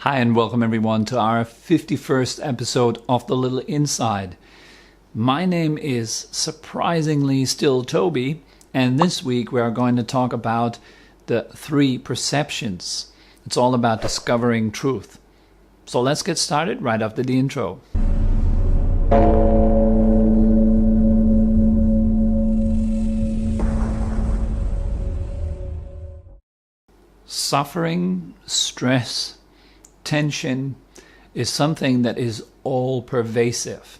Hi and welcome everyone to our 51st episode of The Little Inside. My name is surprisingly still Tobi, and this week we are going to talk about the three perceptions. It's all about discovering truth. So let's get started right after the intro. Suffering, stress, tension is something that is all pervasive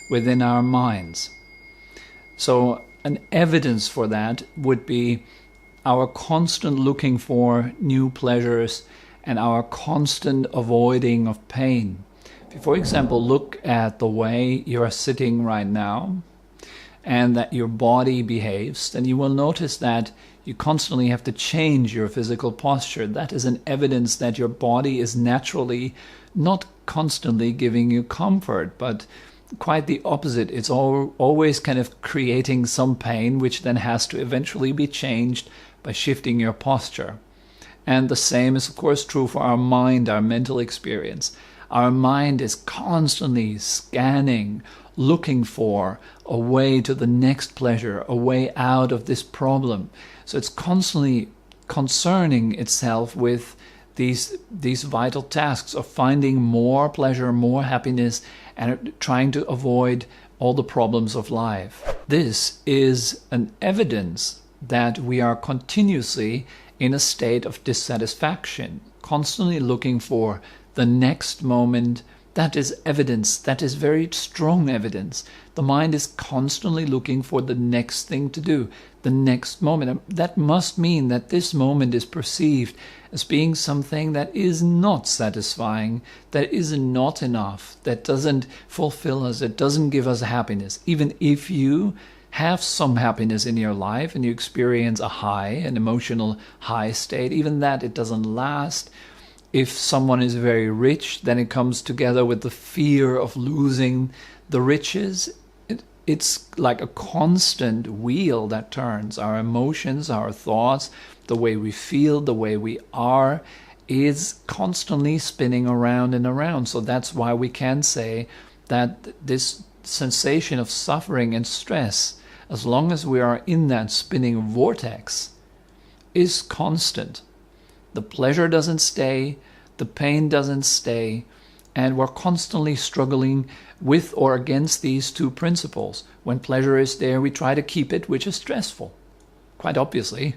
within our minds. So an evidence for that would be our constant looking for new pleasures and our constant avoiding of pain. If you, for example, look at the way you are sitting right now and that your body behaves, then you will notice that you constantly have to change your physical posture. That is an evidence that your body is naturally not constantly giving you comfort, but quite the opposite. It's always kind of creating some pain, which then has to eventually be changed by shifting your posture. And the same is, of course, true for our mind, our mental experience. Our mind is constantly scanning, looking for a way to the next pleasure, a way out of this problem. So it's constantly concerning itself with these vital tasks of finding more pleasure, more happiness, and trying to avoid all the problems of life. This is an evidence that we are continuously in a state of dissatisfaction, constantly looking for the next moment. That is evidence, that is very strong evidence. The mind is constantly looking for the next thing to do, the next moment. That must mean that this moment is perceived as being something that is not satisfying, that is not enough, that doesn't fulfill us, it doesn't give us happiness. Even if you have some happiness in your life and you experience a high, an emotional high state, even that, it doesn't last. If someone is very rich, then it comes together with the fear of losing the riches. It's like a constant wheel that turns. Our emotions, our thoughts, the way we feel, the way we are, is constantly spinning around and around. So that's why we can say that this sensation of suffering and stress, as long as we are in that spinning vortex, is constant. The pleasure doesn't stay, the pain doesn't stay, and we're constantly struggling with or against these two principles. When pleasure is there, we try to keep it, which is stressful, quite obviously.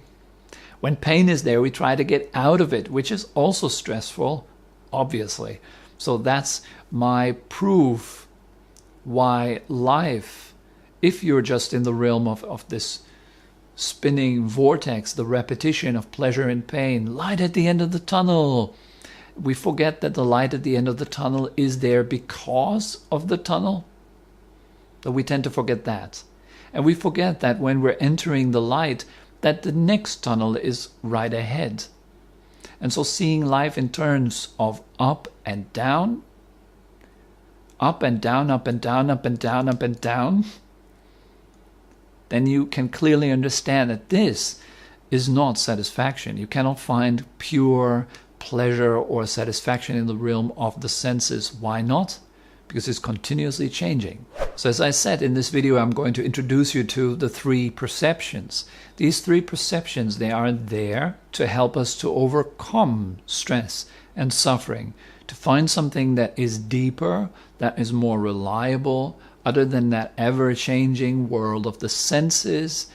When pain is there, we try to get out of it, which is also stressful, obviously. So that's my proof why life, if you're just in the realm of this spinning vortex, the repetition of pleasure and pain, light at the end of the tunnel. We forget that the light at the end of the tunnel is there because of the tunnel. So we tend to forget that. And we forget that when we're entering the light, that the next tunnel is right ahead. And so seeing life in terms of up and down, up and down, up and down, up and down, up and down, then you can clearly understand that this is not satisfaction. You cannot find pure pleasure or satisfaction in the realm of the senses. Why not? Because it's continuously changing. So as I said in this video, I'm going to introduce you to the three perceptions. These three perceptions, they are there to help us to overcome stress and suffering, to find something that is deeper, that is more reliable, other than that ever-changing world of the senses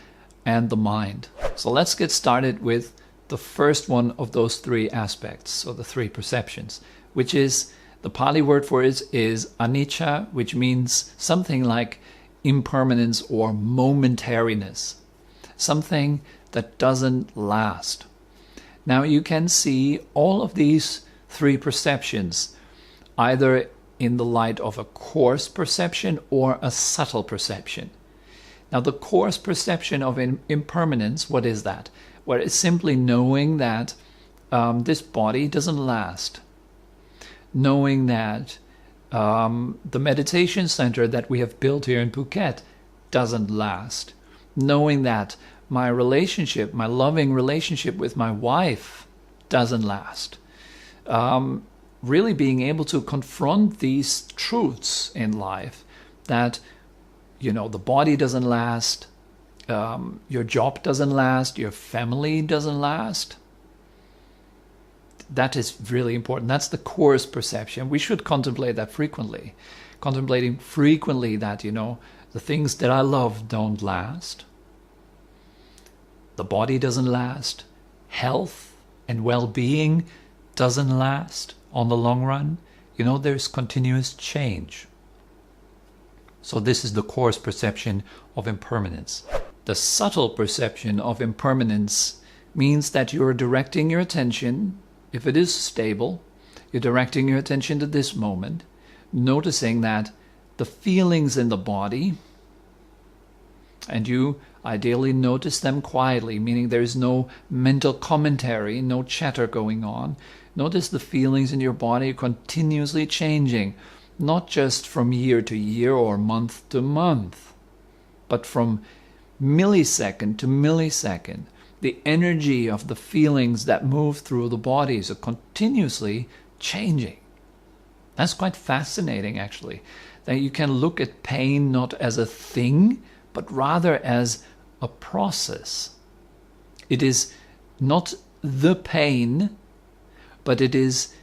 and the mind. So let's get started with the first one of those three aspects, so the three perceptions, which is, the Pali word for it is anicca, which means something like impermanence or momentariness, something that doesn't last. Now you can see all of these three perceptions either in the light of a coarse perception or a subtle perception. Now the coarse perception of impermanence, what is that? Well, it's simply knowing that this body doesn't last. Knowing that the meditation center that we have built here in Phuket doesn't last. Knowing that my relationship, my loving relationship with my wife doesn't last. really being able to confront these truths in life that, the body doesn't last, your job doesn't last, your family doesn't last. That is really important. That's the coarse perception. We should contemplate that frequently. Contemplating frequently that, the things that I love don't last. The body doesn't last. Health and well-being doesn't last on the long run. There's continuous change. So this is the coarse perception of impermanence. The subtle perception of impermanence means that you're directing your attention, if it is stable, you're directing your attention to this moment, noticing that the feelings in the body, and you ideally notice them quietly, meaning there is no mental commentary, no chatter going on. Notice the feelings in your body continuously changing, not just from year to year or month to month, but from millisecond to millisecond. The energy of the feelings that move through the bodies are continuously changing. That's quite fascinating, actually, that you can look at pain not as a thing, but rather as a process. It is not the pain, but it is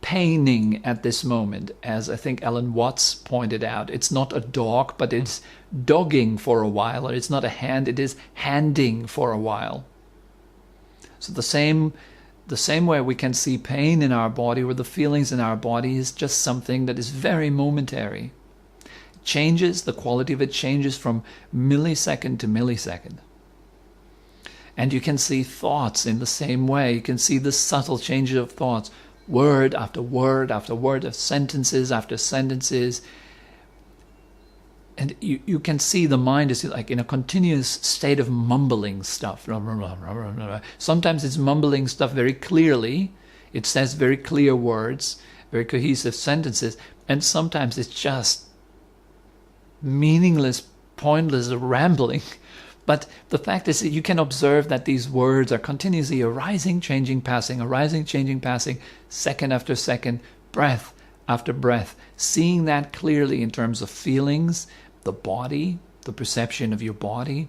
paining at this moment, as I think Alan Watts pointed out. It's not a dog, but it's dogging for a while, or it's not a hand, it is handing for a while. So the same way we can see pain in our body, or the feelings in our body, is just something that is very momentary. It changes, the quality of it changes from millisecond to millisecond. And you can see thoughts in the same way. You can see the subtle changes of thoughts, word after word after word, of sentences after sentences. And you can see the mind is like in a continuous state of mumbling stuff. Sometimes it's mumbling stuff very clearly. It says very clear words, very cohesive sentences. And sometimes it's just meaningless, pointless rambling. But the fact is that you can observe that these words are continuously arising, changing, passing, arising, changing, passing, second after second, breath after breath. Seeing that clearly in terms of feelings, the body, the perception of your body,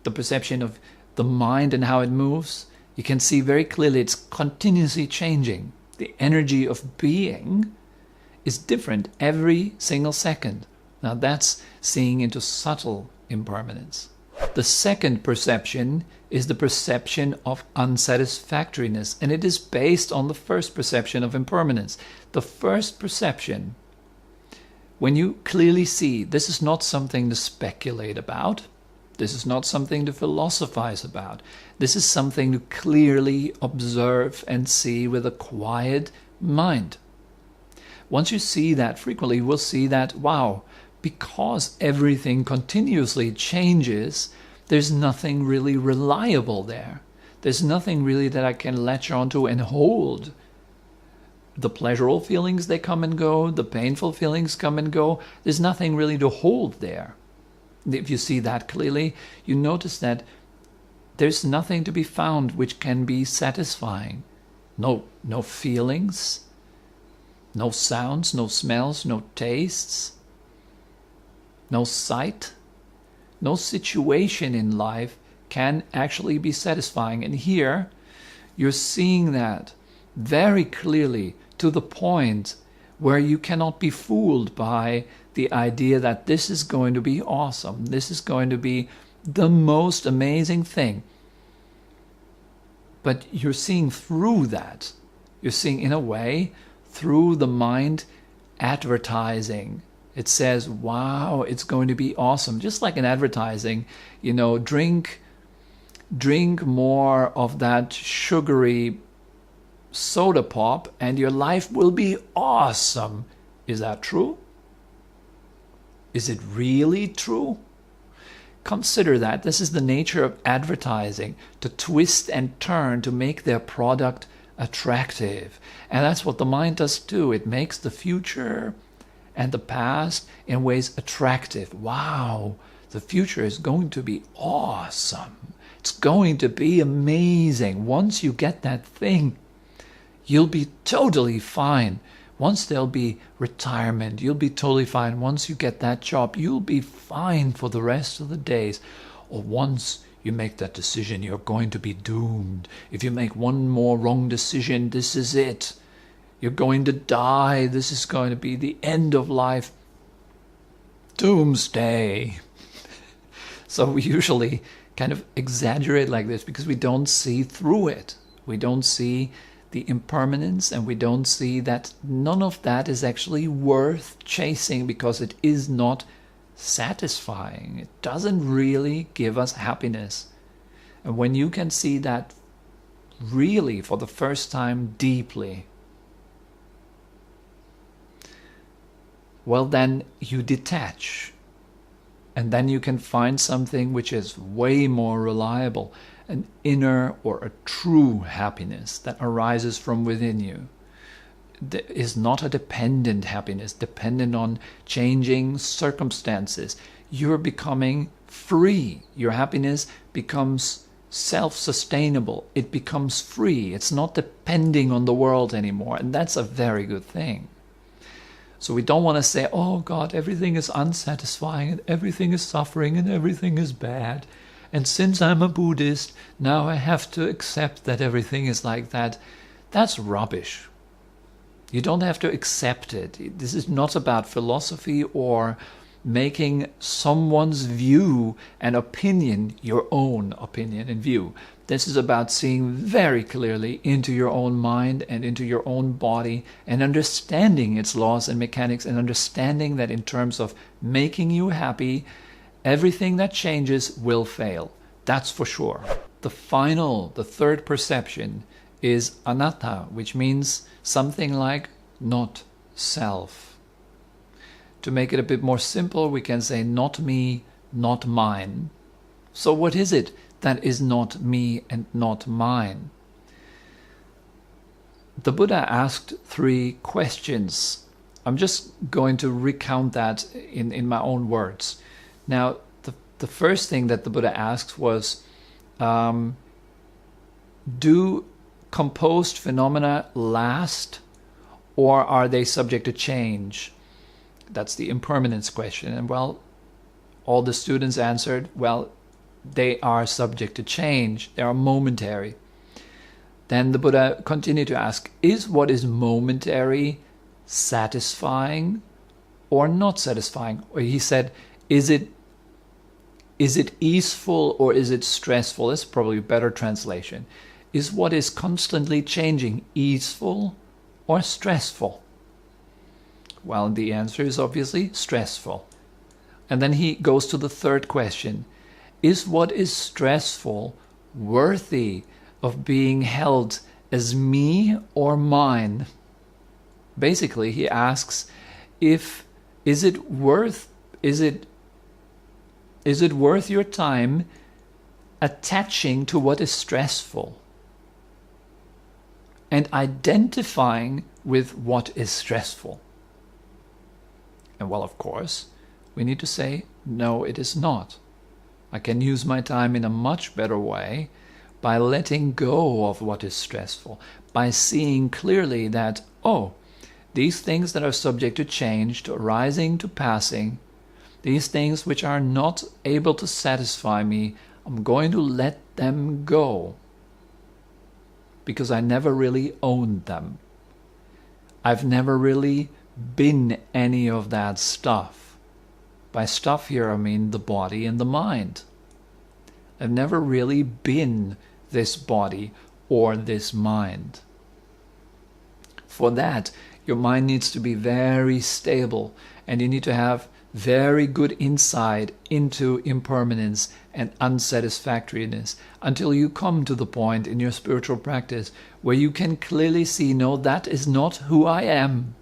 the perception of the mind and how it moves. You can see very clearly it's continuously changing. The energy of being is different every single second. Now that's seeing into subtle impermanence. The second perception is the perception of unsatisfactoriness, and it is based on the first perception of impermanence. The first perception, when you clearly see this is not something to speculate about, this is not something to philosophize about, this is something to clearly observe and see with a quiet mind. Once you see that frequently, you will see that, wow, because everything continuously changes, there's nothing really reliable there. There's nothing really that I can latch onto and hold. The pleasurable feelings, they come and go. The painful feelings come and go. There's nothing really to hold there. If you see that clearly, you notice that there's nothing to be found which can be satisfying. No feelings, no sounds, no smells, no tastes, no sight, no situation in life can actually be satisfying. And here you're seeing that very clearly, to the point where you cannot be fooled by the idea that this is going to be awesome, this is going to be the most amazing thing. But you're seeing through that. You're seeing, in a way, through the mind advertising. It says, wow, it's going to be awesome. Just like in advertising, drink more of that sugary soda pop and your life will be awesome. Is that true? Is it really true? Consider that. This is the nature of advertising, to twist and turn to make their product attractive. And that's what the mind does too. It makes the future and the past in ways attractive. Wow, the future is going to be awesome. It's going to be amazing. Once you get that thing, You'll be totally fine. Once there'll be retirement, you'll be totally fine. Once you get that job, you'll be fine for the rest of the days. Or once you make that decision, you're going to be doomed. If you make one more wrong decision, this is it. You're going to die. This is going to be the end of life. Doomsday. So we usually kind of exaggerate like this because we don't see through it. We don't see the impermanence, and we don't see that none of that is actually worth chasing because it is not satisfying. It doesn't really give us happiness. And when you can see that really for the first time deeply, well, then you detach. And then you can find something which is way more reliable, an inner or a true happiness that arises from within you. That is not a dependent happiness, dependent on changing circumstances. You're becoming free. Your happiness becomes self-sustainable. It becomes free. It's not depending on the world anymore. And that's a very good thing. So we don't want to say, oh God, everything is unsatisfying and everything is suffering and everything is bad. And since I'm a Buddhist, now I have to accept that everything is like that. That's rubbish. You don't have to accept it. This is not about philosophy or making someone's view and opinion your own opinion and view. This is about seeing very clearly into your own mind and into your own body and understanding its laws and mechanics, and understanding that in terms of making you happy, everything that changes will fail. That's for sure. The third perception is anatta, which means something like not self. To make it a bit more simple, we can say not me, not mine. So what is it that is not me and not mine? The Buddha asked 3 questions. I'm just going to recount that in my own words. Now, the first thing that the Buddha asked was, do composed phenomena last, or are they subject to change? That's the impermanence question. And well, all the students answered, well, they are subject to change. They are momentary. Then the Buddha continued to ask, is what is momentary satisfying or not satisfying? Or he said, is it easeful or is it stressful? That's probably a better translation. Is what is constantly changing easeful or stressful? Well, the answer is obviously stressful. And then he goes to the third question. Is what is stressful worthy of being held as me or mine? Basically, he asks, is it worth your time attaching to what is stressful and identifying with what is stressful? And well, of course, we need to say, no, it is not. I can use my time in a much better way by letting go of what is stressful, by seeing clearly that, oh, these things that are subject to change, to arising, to passing, these things which are not able to satisfy me, I'm going to let them go because I never really owned them. I've never really been any of that stuff. By stuff here I mean the body and the mind. I've never really been this body or this mind. For that, your mind needs to be very stable, and you need to have very good insight into impermanence and unsatisfactoriness until you come to the point in your spiritual practice where you can clearly see, no, that is not who I am.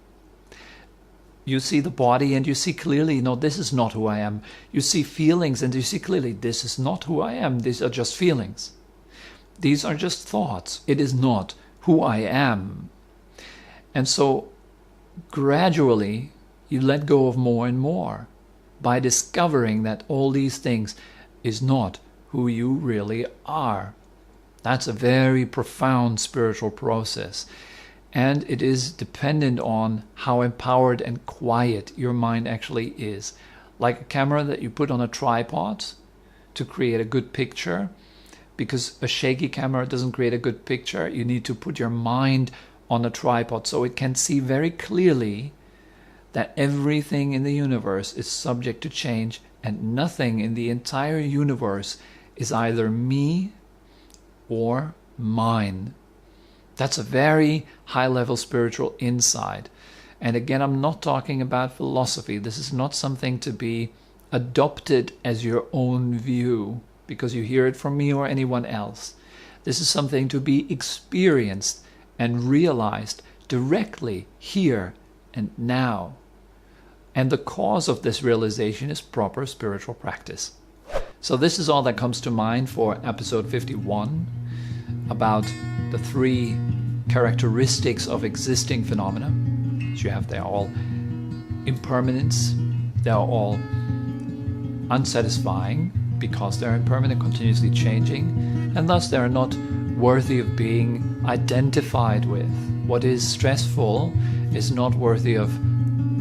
You see the body and you see clearly, no, this is not who I am. You see feelings and you see clearly, this is not who I am. These are just feelings. These are just thoughts. It is not who I am. And so gradually you let go of more and more by discovering that all these things is not who you really are. That's a very profound spiritual process. And it is dependent on how empowered and quiet your mind actually is. Like a camera that you put on a tripod to create a good picture, because a shaky camera doesn't create a good picture. You need to put your mind on a tripod so it can see very clearly that everything in the universe is subject to change, and nothing in the entire universe is either me or mine. That's a very high-level spiritual insight. And again, I'm not talking about philosophy. This is not something to be adopted as your own view because you hear it from me or anyone else. This is something to be experienced and realized directly here and now. And the cause of this realization is proper spiritual practice. So this is all that comes to mind for episode 51 about the 3 characteristics of existing phenomena. So you have, they are all impermanence, they are all unsatisfying because they're impermanent, continuously changing, and thus they are not worthy of being identified with. What is stressful is not worthy of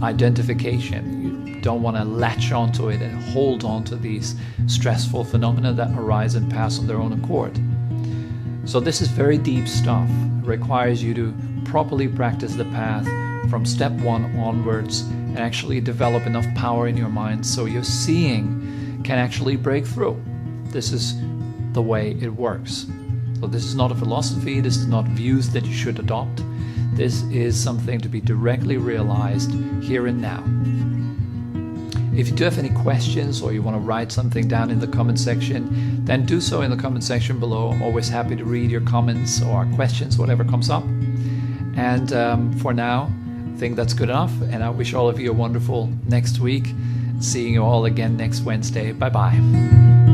identification. You don't want to latch onto it and hold on to these stressful phenomena that arise and pass on their own accord. So this is very deep stuff. It requires you to properly practice the path from step 1 onwards and actually develop enough power in your mind so your seeing can actually break through. This is the way it works. So this is not a philosophy, this is not views that you should adopt. This is something to be directly realized here and now. If you do have any questions or you want to write something down in the comment section, then do so in the comment section below. I'm always happy to read your comments or questions, whatever comes up. And for now, I think that's good enough. And I wish all of you a wonderful next week. Seeing you all again next Wednesday. Bye-bye.